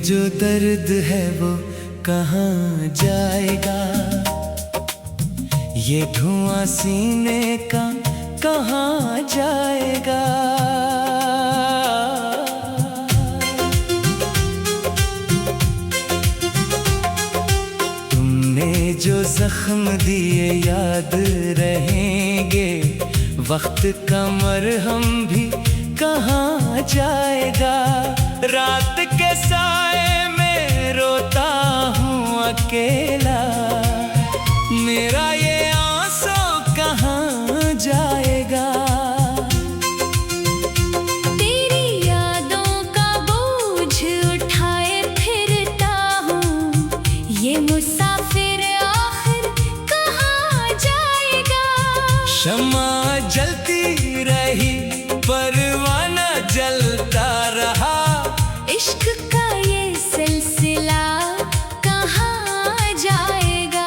जो दर्द है वो कहाँ जाएगा, ये धुआं सीने का कहाँ जाएगा। तुमने जो जख्म दिए याद रहेंगे, वक्त का मरहम भी कहाँ जाएगा। रात के साए में रोता हूँ अकेला, मेरा ये आंसू कहाँ जाएगा। तेरी यादों का बोझ उठाए फिरता हूँ, ये मुसाफिर आखिर कहाँ जाएगा। शम्मा जलती रही परवाना जलता रहा, इश्क का ये सिलसिला कहाँ जाएगा।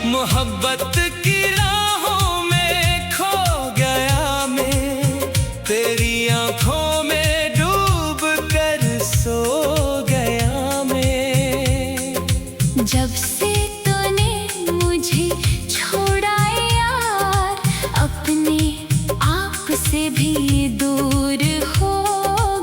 मोहब्बत की राहों में खो गया मैं, तेरी आंखों में डूब कर सो गया मैं। जब से तूने मुझे छोड़ा यार, अपने आप से भी दूर हो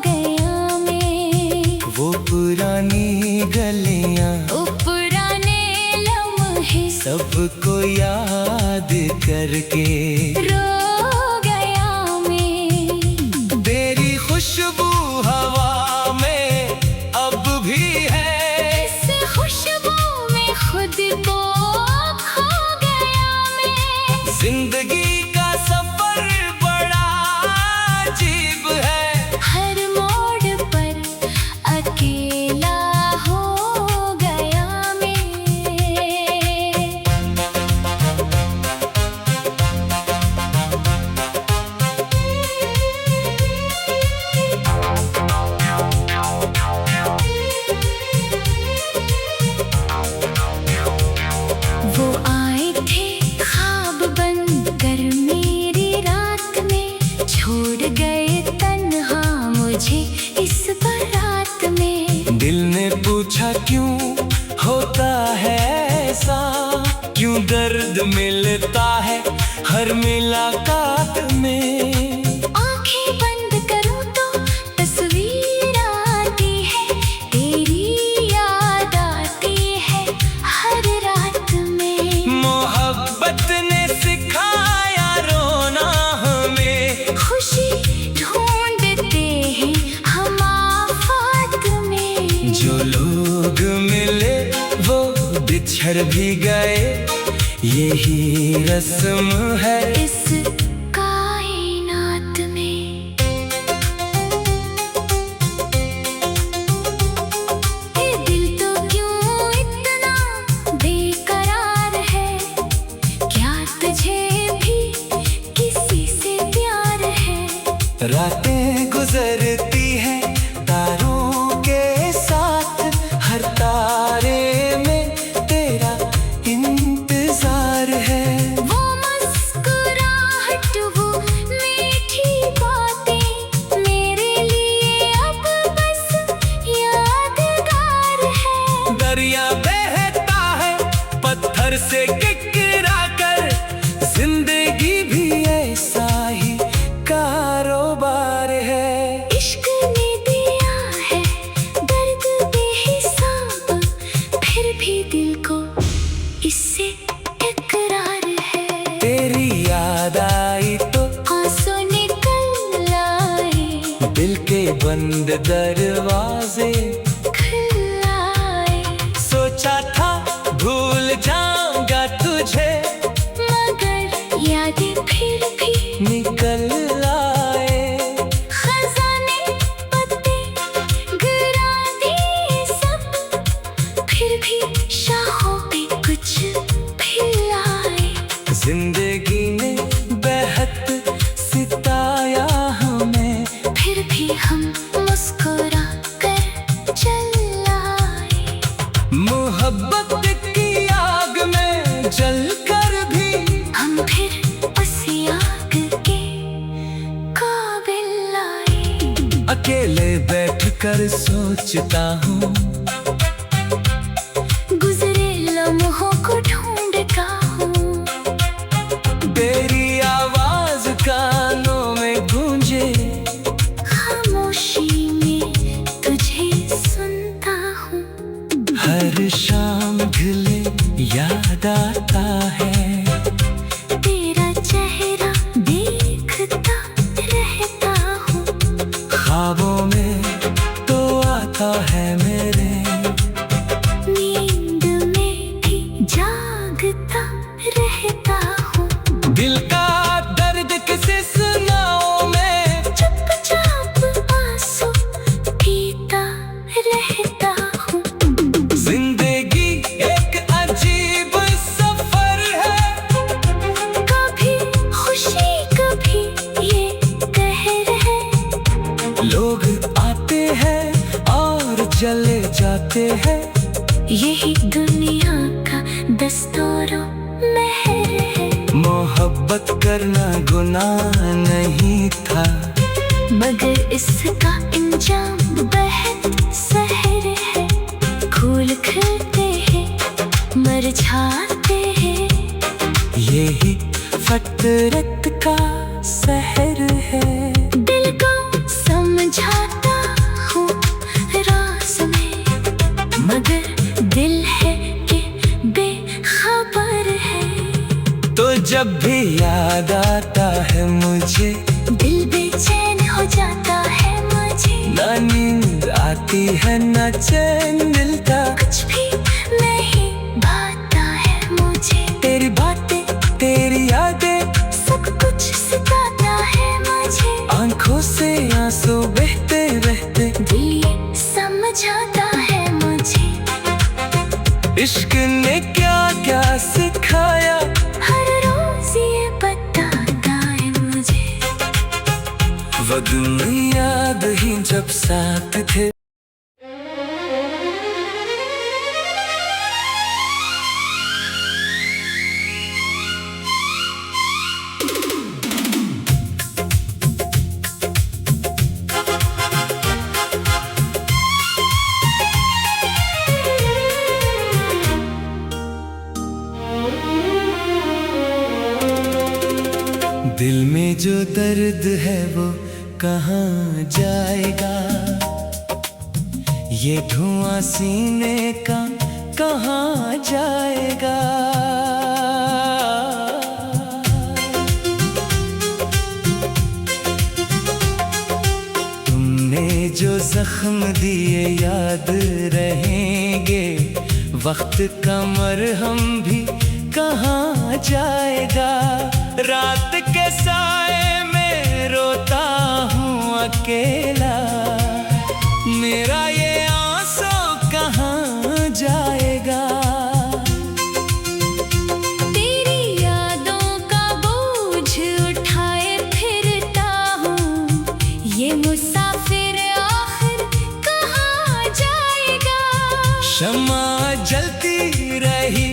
गया मैं। वो पुरानी गलियां, वो पुराने लम्हे सबको याद करके रो गया मैं। तेरी खुशबू हवा में अब भी है, इस खुशबू में खुद को खो गया मैं। जिंदगी का सफर बड़ा अजीब है, हर मोड़ पर अकेला हो गया मैं। वो आए थे ख्वाब बनकर मेरी रात में, छोड़ गए तन्हा मुझे इस बारात में। दिल ने पूछा क्यों होता है ऐसा, क्यों दर्द मिलता है हर मुलाकात में। आंखें बंद करूं तो तस्वीर आती है, तेरी याद आती है हर रात में। मोहब्बत ने सिखाया रोना हमें, खुशी ढूंढते हैं हम आफाक में। जो लोग मिले वो बिछड़ भी गए, यही रस्म है इस कायनात में। ये दिल तो क्यों इतना बेकरार है, क्या तुझे भी किसी से प्यार है। रातें गुजरती हैं तारों के साथ, हर तारे में तेरा इंतजार है। वो मुस्कुराहट कर सोचता हूँ, गुजरे लम्हों को ढूंढता हूँ। तेरी आवाज कानों में गूंजे, खामोशी में तुझे सुनता हूँ। हर शाम ढले याद आता है, तेरा चेहरा देखता रहता हूँ। ख्वाबों में तो आता है मेरे, नींद में भी जागता रहता हूँ। दिल का दर्द किसे सुनाऊं मैं, चुपचाप आंसू पीता रहता हूँ। जिंदगी एक अजीब सफर है, कभी खुशी कभी ये कहर है। लोग आते हैं और चले जाते हैं, यही दुनिया का दस्तूर महर है। मोहब्बत करना गुनाह नहीं था, मगर इसका इंजाम बेहद सहर है। फूल खिलते हैं, मुरझाते हैं, यही फितरत का सहर है। दिल को समझाता हूँ राज में, मगर दिल है कि बेखबर है। तो जब भी याद आता है मुझे, दिल बेचैन हो जाता है मुझे। ना नींद आती है ना चैन मिलता, कुछ भी नहीं भाता है मुझे। तेरी बातें तेरी यादें सब कुछ सिखाता है मुझे। आंखों से आंसू बहते रहते, दिल ये समझाता है मुझे। इश्क ने क्या क्या सिखाया, हर रोज ये बताता है मुझे। वो दिन याद ही जब साथ थे। दिल में जो दर्द है वो कहाँ जाएगा, ये धुआं सीने का कहाँ जाएगा। तुमने जो जख्म दिए याद रहेंगे, वक्त का मरहम भी कहाँ जाएगा। रात के साए में रोता हूँ अकेला, मेरा ये आंसू कहाँ जाएगा। तेरी यादों का बोझ उठाए फिरता हूँ, ये मुसाफिर आखिर कहाँ जाएगा। शम्मा जलती रही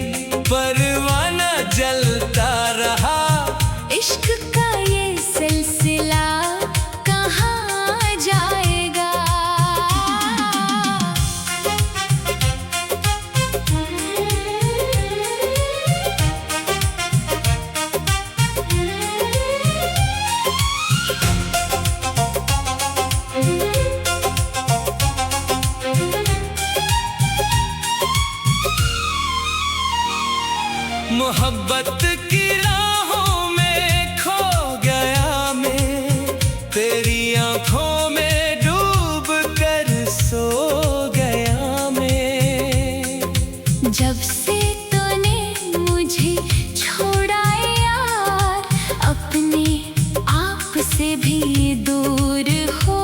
परवाना जलता रहा, इश्क का ये सिलसिला कहाँ जाएगा। मोहब्बत की राहों में खो गया मैं, तेरी आंखों में डूब कर सो गया मैं। जब से तूने मुझे छोड़ा यार, अपने आप से भी दूर हो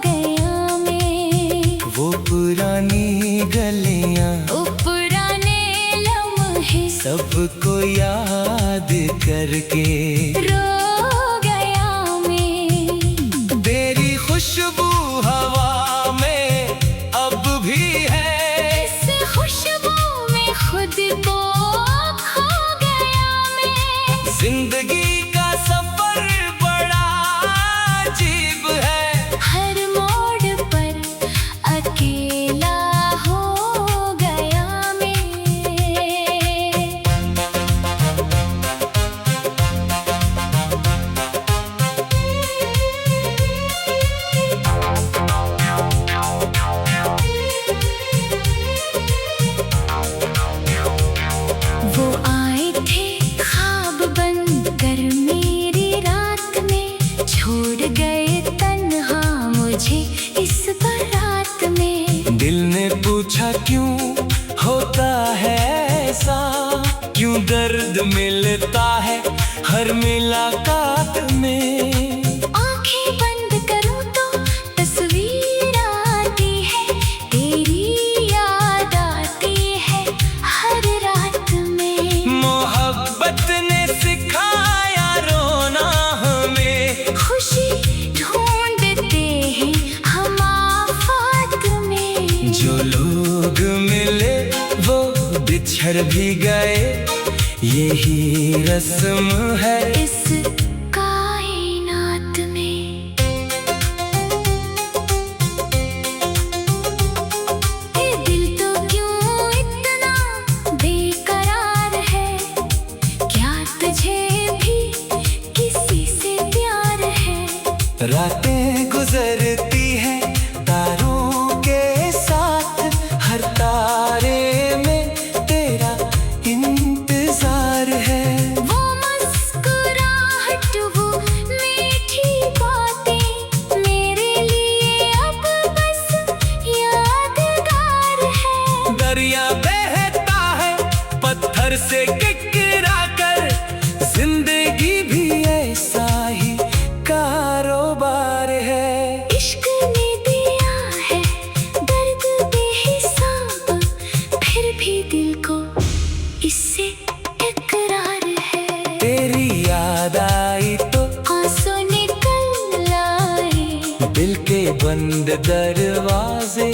गया मैं। वो पुरानी गलियां ओ पुराने लम्हे सबको याद करके रो गया मैं। तेरी खुशबू हवा में अब भी है, इस खुशबू में खुद को खो गया मैं। जिंदगी का सफर बड़ा अजीब है, हर मोड़ पर दिल ने पूछा क्यों होता है ऐसा, क्यों दर्द मिलता है हर मुलाकात में। आंखें बंद करूं तो तस्वीर आती है, तेरी याद आती है हर रात में। मोहब्बत ने सिखाया रोना हमें, खुशी ढूंढते हैं हम आफात में। जो लोग मिले वो बिछड़ भी गए, यही रस्म है इस कायनात में। ये दिल तो क्यों इतना बेकरार है, क्या तुझे भी किसी से प्यार है। रातें गुजरती हैं तारों के साथ, हर तारे में तेरा इंतजार है। वो मुस्कुराहट, वो मीठी बातें मेरे लिए अब बस यादगार है। दरिया बहता है पत्थर से टकरा कर, जिंदगी भी ऐसा ही कारोबार है। इश्क ने दिया है दर्द बेहिसाब, फिर भी दिल को इससे इकरार है। तेरी याद आई तो आंसू निकल आए, दिल के बंद दरवाजे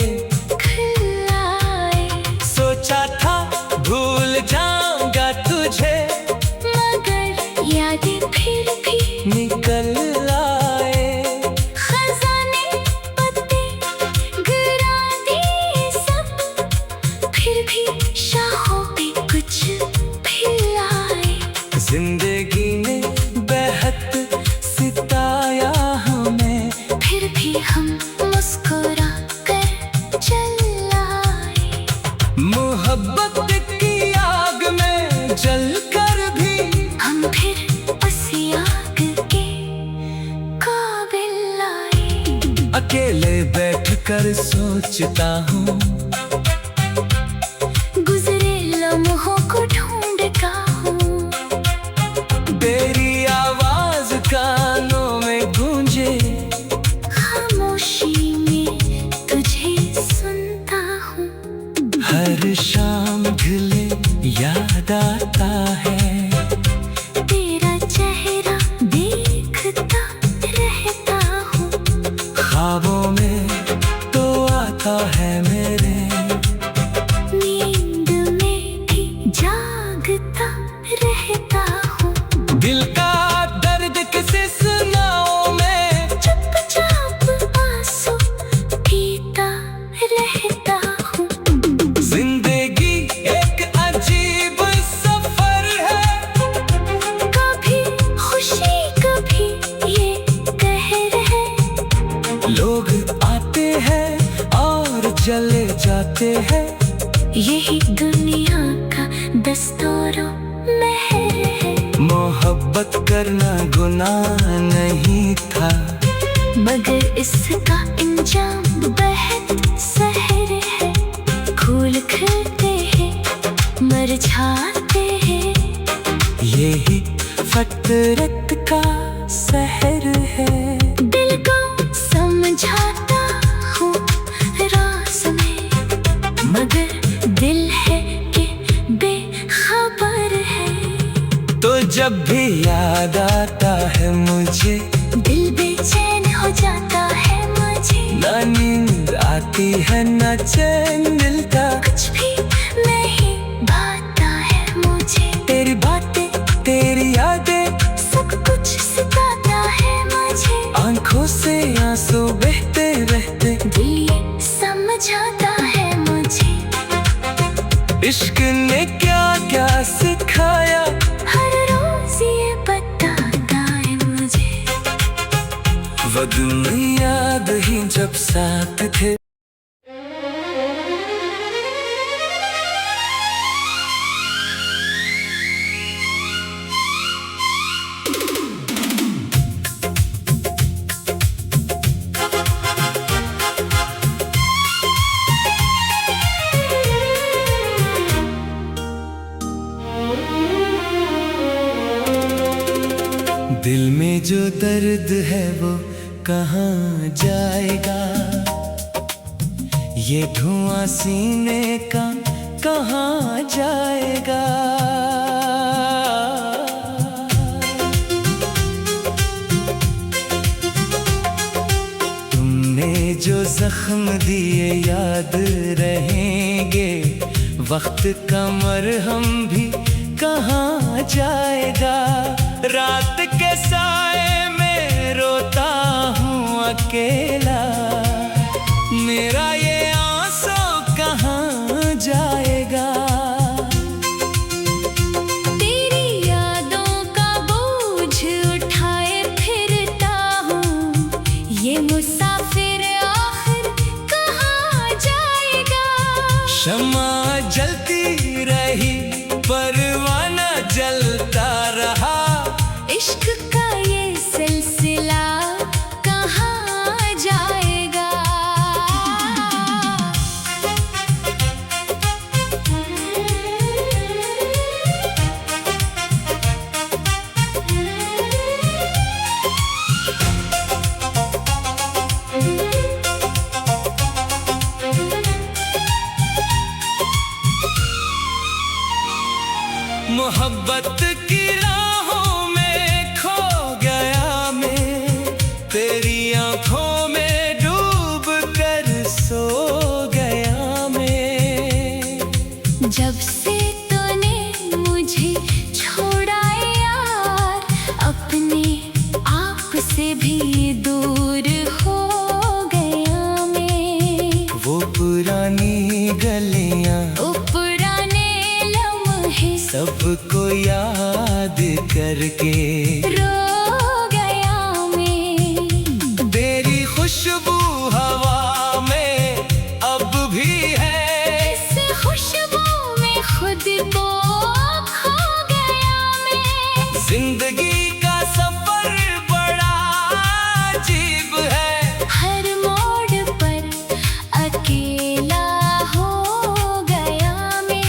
खुल आए। सोचा था भूल जाऊंगा तुझे, मगर यादें फिर भी निकल आए। खजाने पत्ते गिरा दिए सब, फिर भी शाहों पे कुछ भी आए। जिंदगी ने बेहद सिताया हमें, फिर भी हम मुस्कुरा कर चल आए। मोहब्बत की आग में जल कर भी हम फिर उस आग के काबिल आए। अकेले बैठकर सोचता हूँ, गुजरे लम्हों को ढूंढता हूँ। तेरी आवाज कानों में गूंजे, खामोशी में तुझे सुनता हूँ। हर शाम ढले याद आता है, तेरा चेहरा देखता रहता हूँ। ख्वाबों में तो आता है मेरे, नींद में भी जागता रहता हूँ। दिल का दर्द किसे सुनाऊं मैं, चुपचाप आंसू पीता रहता हूँ। जिंदगी एक अजीब सफर है, कभी खुशी कभी ये कहर है। लोग आते हैं और चले जाते हैं, यही दुनिया का दस्तूर महर है। मोहब्बत करना गुनाह नहीं था, मगर इसका इंजाम बेहद सहर है। फूल खिलते हैं मर जाते हैं, यही फितरत का सहर है। दिल को समझाता हूँ राज में, मगर दिल है कि बेखबर है। तो जब भी याद आता है मुझे, दिल बेचैन हो जाता है मुझे। ना नींद आती है ना चैन मिलता, कुछ भी नहीं भाता है मुझे। तेरी बातें तेरी यादें सब कुछ सिखाता है मुझे। आंखों से आंसू बहते रहते, दिल ये समझाता है मुझे। इश्क ने क्या क्या सिखाया, हर रोज ये बताता है मुझे। वो दिन याद ही जब साथ थे। जो दर्द है वो कहाँ जाएगा, ये धुआं सीने का कहाँ जाएगा। तुमने जो जख्म दिए याद रहेंगे, वक्त का मरहम भी कहाँ जाएगा। रात के साए में रोता हूँ अकेला, मेरा ये आंसू कहाँ जाएगा। तेरी यादों का बोझ उठाए फिरता हूँ, ये मुसाफिर आखिर कहाँ जाएगा। शम्मा जलती रही परवाना जलता रहा, इश्क का ये सिलसिला कहाँ जाएगा। मोहब्बत की राहों में खो गया मैं, तेरी आंखों में डूब कर सो गया मैं। जब से तूने मुझे छोड़ा यार, अपने आप से भी दूर हो गया मैं। वो पुरानी गलियां, ओ पुराने लम्हे सबको याद करके रो गया मैं। तेरी खुशबू हवा में अब भी है, इस खुशबू में खुद को खो गया मैं। जिंदगी का सफर बड़ा अजीब है, हर मोड़ पर अकेला हो गया मैं।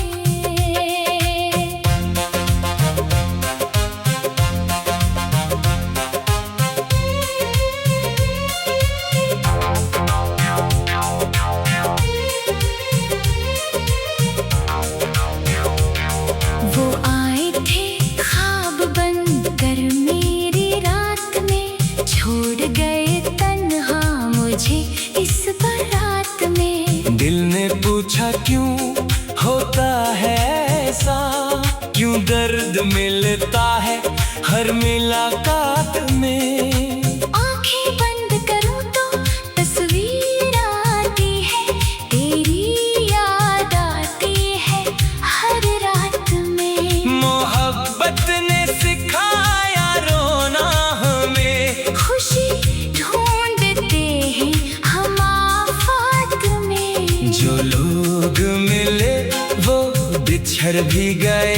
वो आए थे ख्वाब बनकर मेरी रात में, छोड़ गए तन्हा मुझे इस बारात में। दिल ने पूछा क्यों होता है ऐसा, क्यों दर्द मिलता है हर मुलाकात में। आंखें बंद करूं तो तस्वीर आती है, तेरी याद आती है हर रात में। मोहब्बत ने सिखाया रोना हमें, खुशी ढूंढते हैं हम आफात में। जो लोग मिले वो बिछड़ भी गए,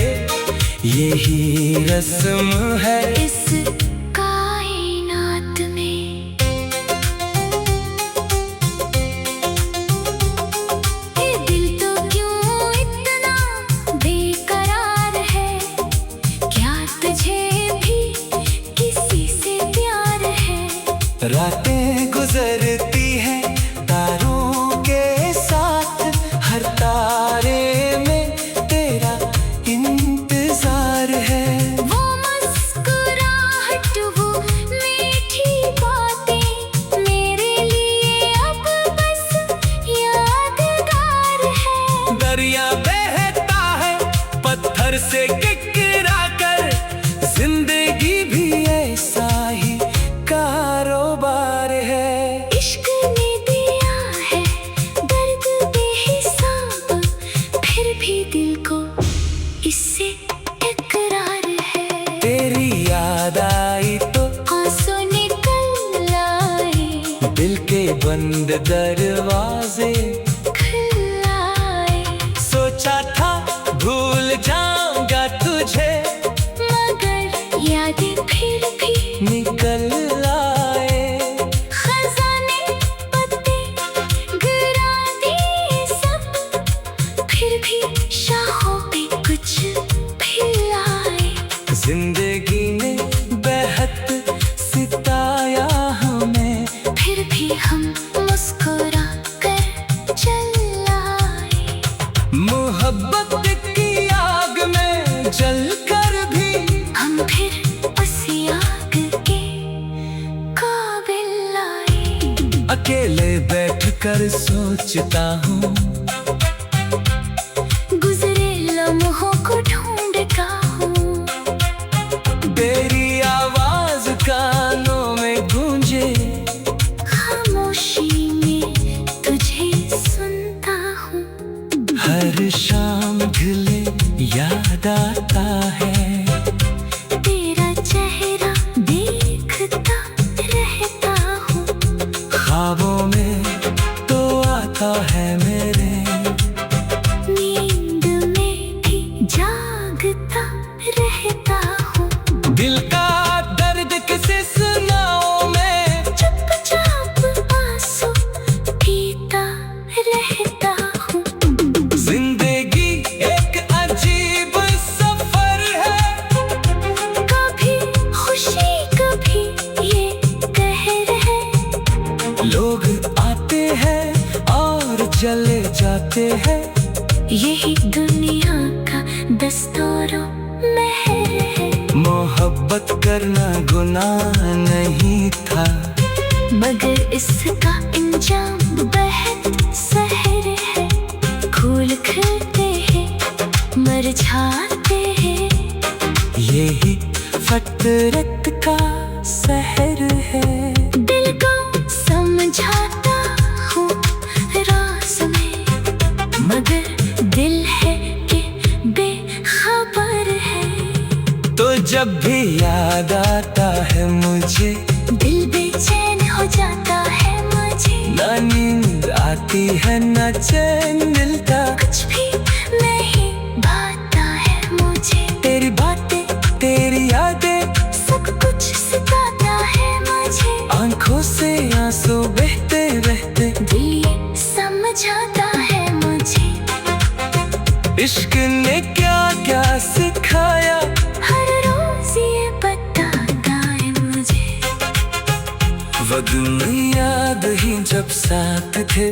यही रस्म है इस कायनात में। ये दिल तो क्यों इतना बेकरार है, क्या तुझे भी किसी से प्यार है। रातें गुजरती हैं तारों के साथ, हर तारे में तेरा इंतजार है। वो मुस्कुराहट, वो मीठी बातें मेरे लिए अब बस यादगार है। दरिया बहता है पत्थर से किकरा कर, जिंदगी भी ऐसा ही कारोबार है। इश्क ने दिया है दर्द बेहिसाब, फिर भी दिल को इससे इकरार है। तेरी याद आई तो आंसू निकल आए, दिल के बंद दरवाजे खुल आए। सोचा था भूल जाऊंगा तुझे, मगर यादें फिर भी निकल आए। खजाने पत्ते गिरा दिए सब, फिर भी शाहों पे कुछ भी लाए। जिंदगी ने बेहद कर सोचता हूँ, गुजरे लम्हों को ढूंढता हूँ। तेरी आवाज कानों में गूंजे, खामोशी में तुझे सुनता हूँ। हर शाम ढले याद आता है, तेरा चेहरा देखता रहता हूँ। ख्वाबों में तो आता है मेरे, नींद में भी जागता रहता हूँ। दिल का दर्द किसे सुनाऊं मैं, चुपचाप आंसू पीता रहता हूँ। जिंदगी एक अजीब सफर है, कभी खुशी कभी ये कहर है। लोग आते हैं और चले जाते हैं, यही दुनिया का दस्तूर महर है। मोहब्बत करना गुनाह नहीं था, मगर इसका इंजाम बेहद सहर है। फूल खिलते हैं, मर जाते हैं, यही फितरत का सहर है। दिल को समझाता हूँ राज में, मगर दिल है कि बेखबर है। तो जब भी याद आता है मुझे, दिल बेचैन हो जाता है मुझे। ना नींद आती है ना चैन मिलता, कुछ भी नहीं भाता है मुझे। तेरी बातें तेरी यादें, सब कुछ सिखाता है मुझे। आंखों से आंसू बहते बहते, दिल ये समझाता है मुझे। इश्क ने क्या क्या सिखाया, हर रोज ये बताता है मुझे। वो दिन याद ही जब साथ थे।